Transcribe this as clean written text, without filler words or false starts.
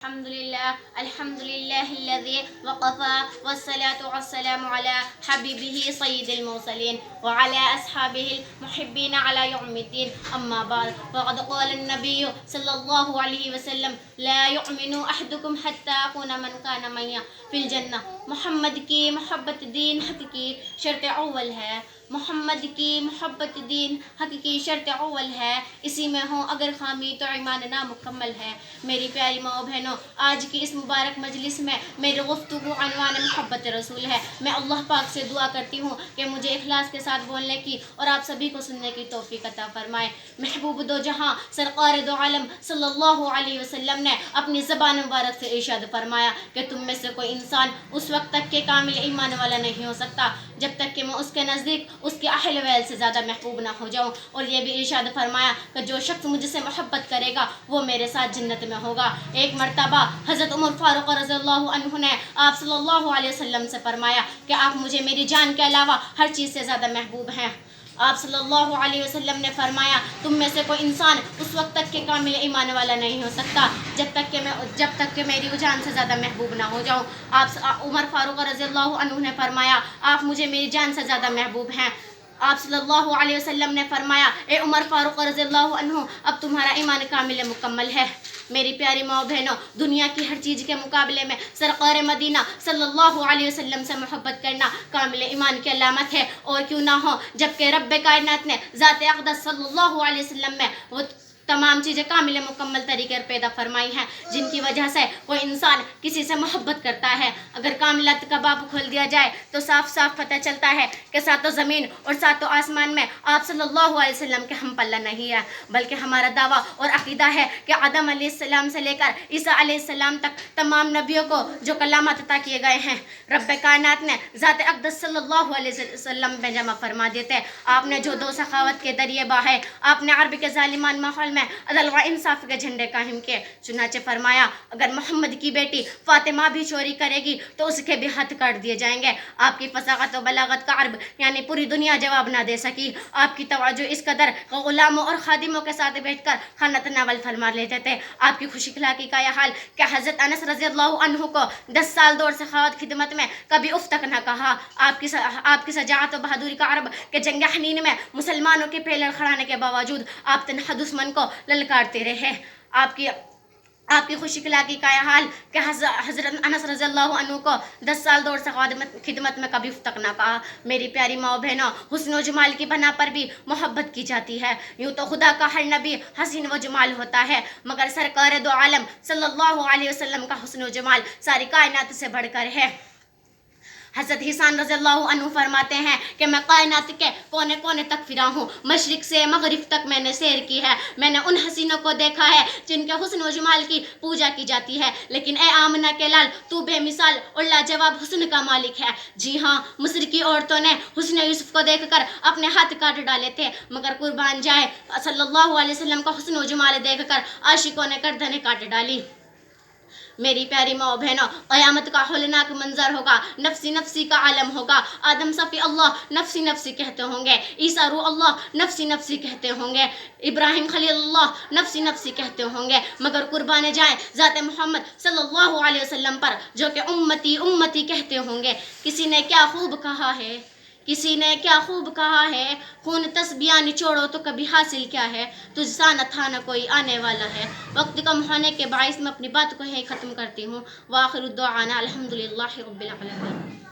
الحمد لله الذي وقفا والصلاة والسلام على حبيبه سيد المرسلين وعلى أصحابه المحبين على يوم الدين أما بعد فقد قال النبي صلى الله عليه وسلم لا يؤمن أحدكم حتى أكون من كان معي في الجنة محمد کی محبت دین حق کی شرط اول ہے محمد کی محبت دین حق کی شرط اول ہے اسی میں ہوں اگر خامی تو ایمان نامکمل ہے میری پیاری ماں بہنوں آج کی اس مبارک مجلس میں میری گفتگو عنوان محبت رسول ہے میں اللہ پاک سے دعا کرتی ہوں کہ مجھے اخلاص کے ساتھ بولنے کی اور آپ سبھی کو سننے کی توفیق عطا فرمائے محبوب دو جہاں سرکار دو عالم صلی اللہ علیہ وسلم نے اپنی زبان مبارک سے ارشاد فرمایا کہ تم میں سے کوئی انسان اس وقت تک کہ کامل ایمان والا نہیں ہو سکتا جب تک کہ میں اس کے نزدیک اس کے اہل ویل سے زیادہ محبوب نہ ہو جاؤں اور یہ بھی ارشاد فرمایا کہ جو شخص مجھ سے محبت کرے گا وہ میرے ساتھ جنت میں ہوگا ایک مرتبہ حضرت عمر فاروق رضی اللہ عنہ نے آپ صلی اللہ علیہ وسلم سے فرمایا کہ آپ مجھے میری جان کے علاوہ ہر چیز سے زیادہ محبوب ہیں آپ صلی اللہ علیہ وسلم نے فرمایا تم میں سے کوئی انسان اس وقت تک کہ کامل ایمان والا نہیں ہو سکتا جب تک کہ میری جان سے زیادہ محبوب نہ ہو جاؤں آپ عمر فاروق رضی اللہ عنہ نے فرمایا آپ مجھے میری جان سے زیادہ محبوب ہیں آپ صلی اللہ علیہ وسلم نے فرمایا اے عمر فاروق رضی اللہ عنہ اب تمہارا ایمان کامل مکمل ہے میری پیاری ماں بہنوں دنیا کی ہر چیز کے مقابلے میں سرکار مدینہ صلی اللہ علیہ وسلم سے محبت کرنا کامل ایمان کی علامت ہے اور کیوں نہ ہو جبکہ رب کائنات نے ذات اقدس صلی اللہ علیہ وسلم میں وہ تمام چیزیں کامل مکمل طریقے پر پیدا فرمائی ہیں جن کی وجہ سے کوئی انسان کسی سے محبت کرتا ہے اگر کاملات کا باب کھول دیا جائے تو صاف صاف پتہ چلتا ہے کہ ساتوں زمین اور ساتوں آسمان میں آپ صلی اللہ علیہ وسلم کے ہم پلہ نہیں ہے بلکہ ہمارا دعویٰ اور عقیدہ ہے کہ آدم علیہ السلام سے لے کر عیسیٰ علیہ السلام تک تمام نبیوں کو جو کلامات عطا کیے گئے ہیں رب کائنات نے ذات اقدس صلی اللہ علیہ وسلم میں جمع فرما دیتے آپ نے جو دو سخاوت کے ذریعے باہے آپ نے عرب کے ظالمان ماحول میں عدل و انصاف کے جھنڈے قائم کیے چنانچہ فرمایا اگر محمد کی بیٹی فاطمہ بھی چوری کرے گی تو اس کے بھی ہاتھ کاٹ دیے جائیں گے آپ کی فصاحت و بلاغت کا عرب یعنی پوری دنیا جواب نہ دے سکی آپ کی توجہ اس قدر غلاموں اور خادموں کے ساتھ بیٹھ کر کھانا تناول فرما لیتے تھے آپ کی خوش اخلاقی کا یہ حال کہ حضرت انس رضی اللہ عنہ کو 10 سال دور سخاوت خدمت میں کبھی اف تک نہ کہا آپ کی شجاعت و بہادری کا عرب کہ جنگ حنین میں مسلمانوں کے پہ لڑکھڑانے کے باوجود آپ تنہا دشمن کو للکارتے رہے آپ کی خوش اخلاقی کا یہ حال کہ حضرت انس رضی اللہ عنہ کو 10 سال دور سے خدمت میں کبھی تک نہ کہا میری پیاری ماں بہنوں حسن و جمال کی بنا پر بھی محبت کی جاتی ہے یوں تو خدا کا ہر نبی حسین و جمال ہوتا ہے مگر سرکار دو عالم صلی اللہ علیہ وسلم کا حسن و جمال ساری کائنات سے بڑھ کر ہے حضرت حسان رضی اللہ عنہ فرماتے ہیں کہ میں کائنات کے کونے کونے تک پھرا ہوں مشرق سے مغرب تک میں نے سیر کی ہے میں نے ان حسینوں کو دیکھا ہے جن کے حسن و جمال کی پوجا کی جاتی ہے لیکن اے آمنہ کے لال تو بے مثال اور لاجواب حسن کا مالک ہے جی ہاں مصر کی عورتوں نے حسن یوسف کو دیکھ کر اپنے ہاتھ کاٹ ڈالے تھے مگر قربان جائے صلی اللہ علیہ وسلم کا حسن و جمال دیکھ کر عاشقوں نے گردنیں کاٹ ڈالی میری پیاری ماں بہنوں قیامت کا ہولناک منظر ہوگا نفسی نفسی کا عالم ہوگا آدم صفی اللہ نفسی نفسی کہتے ہوں گے عیسیٰ روح اللہ نفسی نفسی کہتے ہوں گے ابراہیم خلیل اللہ نفسی نفسی کہتے ہوں گے مگر قربان جائیں ذات محمد صلی اللہ علیہ وسلم پر جو کہ امتی امتی کہتے ہوں گے کسی نے کیا خوب کہا ہے خون تسبیاں نچوڑو تو کبھی حاصل کیا ہے تجھ سا نہ تھا نہ کوئی آنے والا ہے وقت کم ہونے کے باعث میں اپنی بات کو ہی ختم کرتی ہوں وآخر الدعوانا الحمدللہ رب العالمین